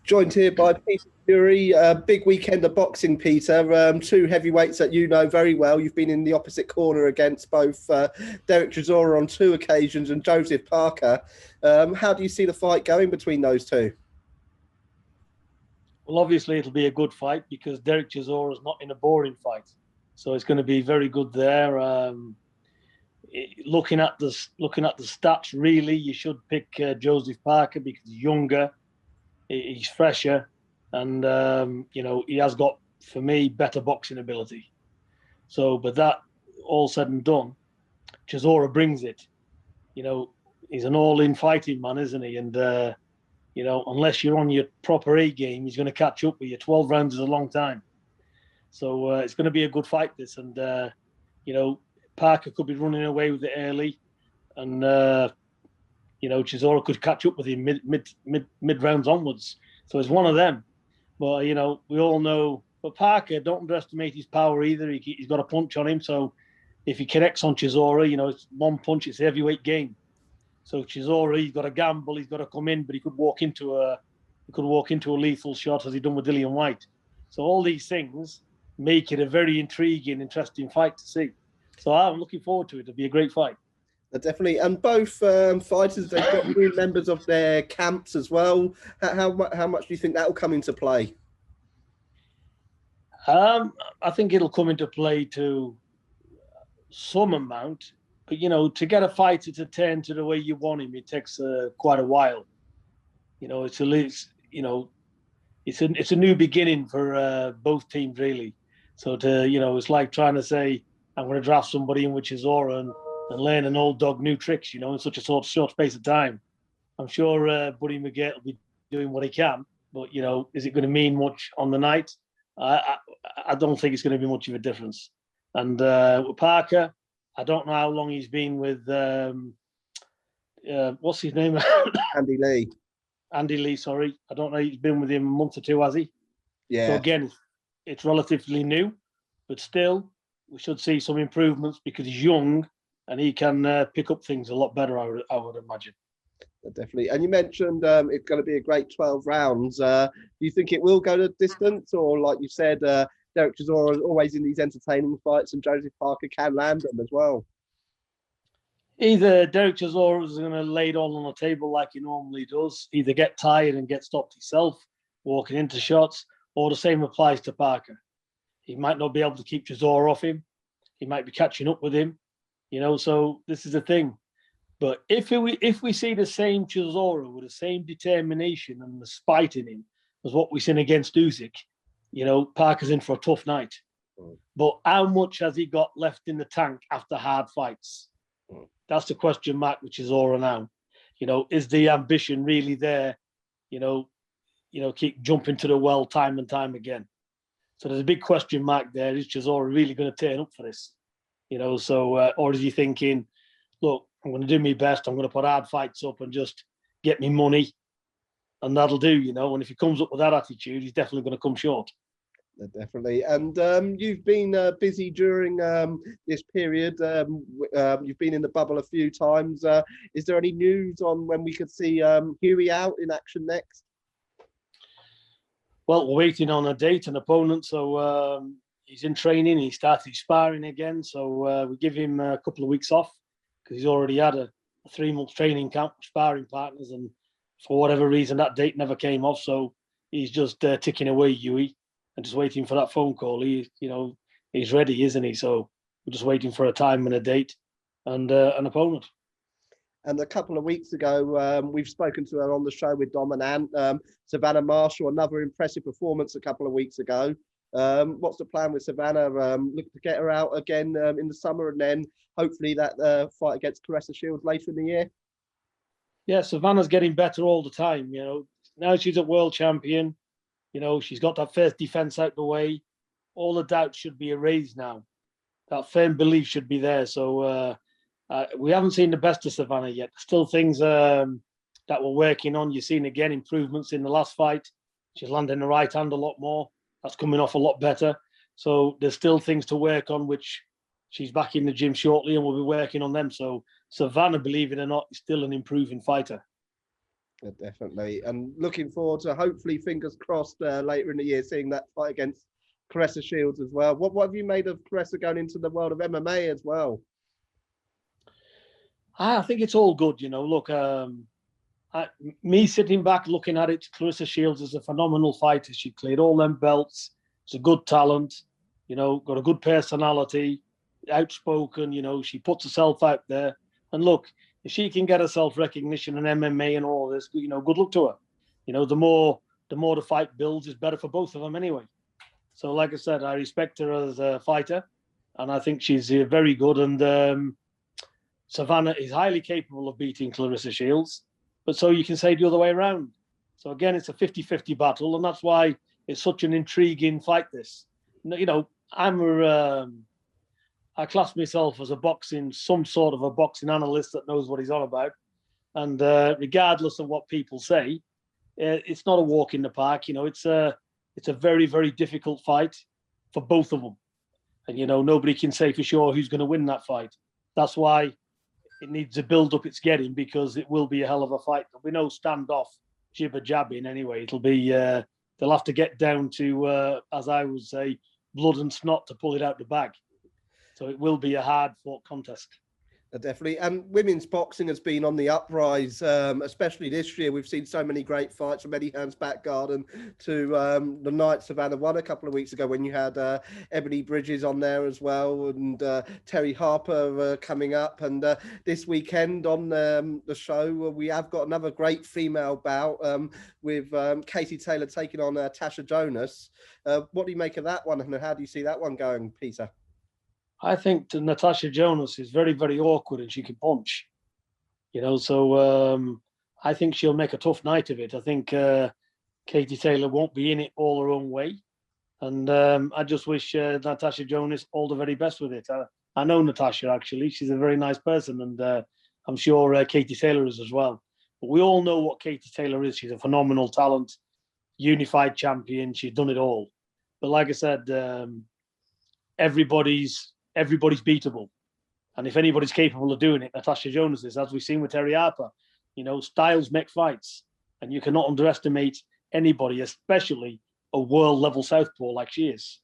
Joined here by Peter Fury. Big weekend of boxing, Peter. Two heavyweights that you know very well. You've been in the opposite corner against both Derek Chisora on two occasions and Joseph Parker. How do you see the fight going between those two? Well, obviously it'll be a good fight because Derek Chisora is not in a boring fight, so it's going to be very good there. Looking at the stats, really, you should pick Joseph Parker because he's younger, he's fresher, and he has got, for me, better boxing ability. So, but that all said and done, Chisora brings it. He's an all-in fighting man, isn't he? And unless you're on your proper A game, he's going to catch up with you. 12 rounds is a long time. So it's going to be a good fight, this. And, Parker could be running away with it early. And, Chisora could catch up with him mid rounds onwards. So it's one of them. But, we all know. But Parker, don't underestimate his power either. He's got a punch on him. So if he connects on Chisora, it's one punch, it's a heavyweight game. So Chisora, he's got to gamble, he's got to come in, but he could walk into a lethal shot as he done with Dillian White. So all these things make it a very intriguing, interesting fight to see. So I'm looking forward to it. It'll be a great fight. Definitely. And both fighters, they've got new members of their camps as well. How much do you think that will come into play? I think it'll come into play to some amount. But, to get a fighter to turn to the way you want him, it takes quite a while. It's a new beginning for both teams, really. So it's like trying to say, I'm going to draft somebody in with Chisora and learn an old dog new tricks, in such a short space of time. I'm sure Buddy McGirt will be doing what he can, but, is it going to mean much on the night? I don't think it's going to be much of a difference. And with Parker, I don't know how long he's been with, what's his name? Andy Lee. Andy Lee, sorry. I don't know. He's been with him a month or two, has he? Yeah. So again, it's relatively new, but still, we should see some improvements because he's young and he can pick up things a lot better, I would imagine. Definitely. And you mentioned it's going to be a great 12 rounds. Do you think it will go the distance, or like you said, Derek Chisora is always in these entertaining fights, and Joseph Parker can land them as well? Either Derek Chisora is going to lay it all on the table like he normally does, either get tired and get stopped himself, walking into shots, or the same applies to Parker. He might not be able to keep Chisora off him. He might be catching up with him, so this is the thing. But if we see the same Chisora with the same determination and the spite in him as what we've seen against Usyk, Parker's in for a tough night. But how much has he got left in the tank after hard fights? That's the question mark with Chisora now. Is the ambition really there? Keep jumping to the well time and time again. So there's a big question mark there. Is Chisora really going to turn up for this? Or is he thinking, look, I'm going to do my best. I'm going to put hard fights up and just get me money, and that'll do. And if he comes up with that attitude, he's definitely going to come short. Definitely. And you've been busy during this period. You've been in the bubble a few times. Is there any news on when we could see Hughie out in action next? Well, we're waiting on a date and opponent. So he's in training. He started sparring again. So we give him a couple of weeks off because he's already had a 3-month training camp with sparring partners. And for whatever reason, that date never came off. So he's just ticking away, Hughie, and just waiting for that phone call. He's ready, isn't he? So we're just waiting for a time and a date and an opponent. And a couple of weeks ago, we've spoken to her on the show with Dom and Ant. Savannah Marshall, another impressive performance a couple of weeks ago. What's the plan with Savannah? Look to get her out again in the summer, and then hopefully that fight against Claressa Shields later in the year. Yeah, Savannah's getting better all the time. Now she's a world champion. She's got that first defense out the way. All the doubts should be erased now. That firm belief should be there. So we haven't seen the best of Savannah yet. Still things that we're working on. You've seen, again, improvements in the last fight. She's landing the right hand a lot more. That's coming off a lot better. So there's still things to work on, which she's back in the gym shortly, and we'll be working on them. So Savannah, believe it or not, is still an improving fighter. Yeah, definitely. And looking forward to, hopefully, fingers crossed, later in the year, seeing that fight against Claressa Shields as well. What have you made of Claressa going into the world of MMA as well? I think it's all good. Look, me sitting back looking at it, Claressa Shields is a phenomenal fighter. She cleared all them belts. She's a good talent. Got a good personality, outspoken. She puts herself out there. And look, if she can get herself recognition in MMA and all this, good luck to her. The more the fight builds, is better for both of them anyway. So, like I said, I respect her as a fighter, and I think she's very good. And Savannah is highly capable of beating Claressa Shields, but so you can say the other way around. So again, it's a 50-50 battle, and that's why it's such an intriguing fight. This, I class myself as some sort of a boxing analyst that knows what he's on about, and regardless of what people say, it's not a walk in the park. It's a very, very difficult fight for both of them, and nobody can say for sure who's going to win that fight. That's why it needs to build up its getting, because it will be a hell of a fight. There'll be no standoff, jibber jabbing anyway. It'll be they'll have to get down to, as I would say, blood and snot to pull it out the bag. So it will be a hard fought contest. Definitely. And women's boxing has been on the uprise, especially this year. We've seen so many great fights from Eddie Hearn's back garden to the night Savannah won a couple of weeks ago, when you had Ebony Bridges on there as well, and Terry Harper coming up. And this weekend on the show, we have got another great female bout with Katie Taylor taking on Natasha Jonas. What do you make of that one, and how do you see that one going, Peter? I think Natasha Jonas is very, very awkward, and she can punch. So I think she'll make a tough night of it. I think Katie Taylor won't be in it all her own way. And I just wish Natasha Jonas all the very best with it. I know Natasha, actually. She's a very nice person, and I'm sure Katie Taylor is as well. But we all know what Katie Taylor is. She's a phenomenal talent, unified champion. She's done it all. But like I said, everybody's beatable. And if anybody's capable of doing it, Natasha Jonas is, as we've seen with Terry Harper. Styles make fights, and you cannot underestimate anybody, especially a world level southpaw like she is.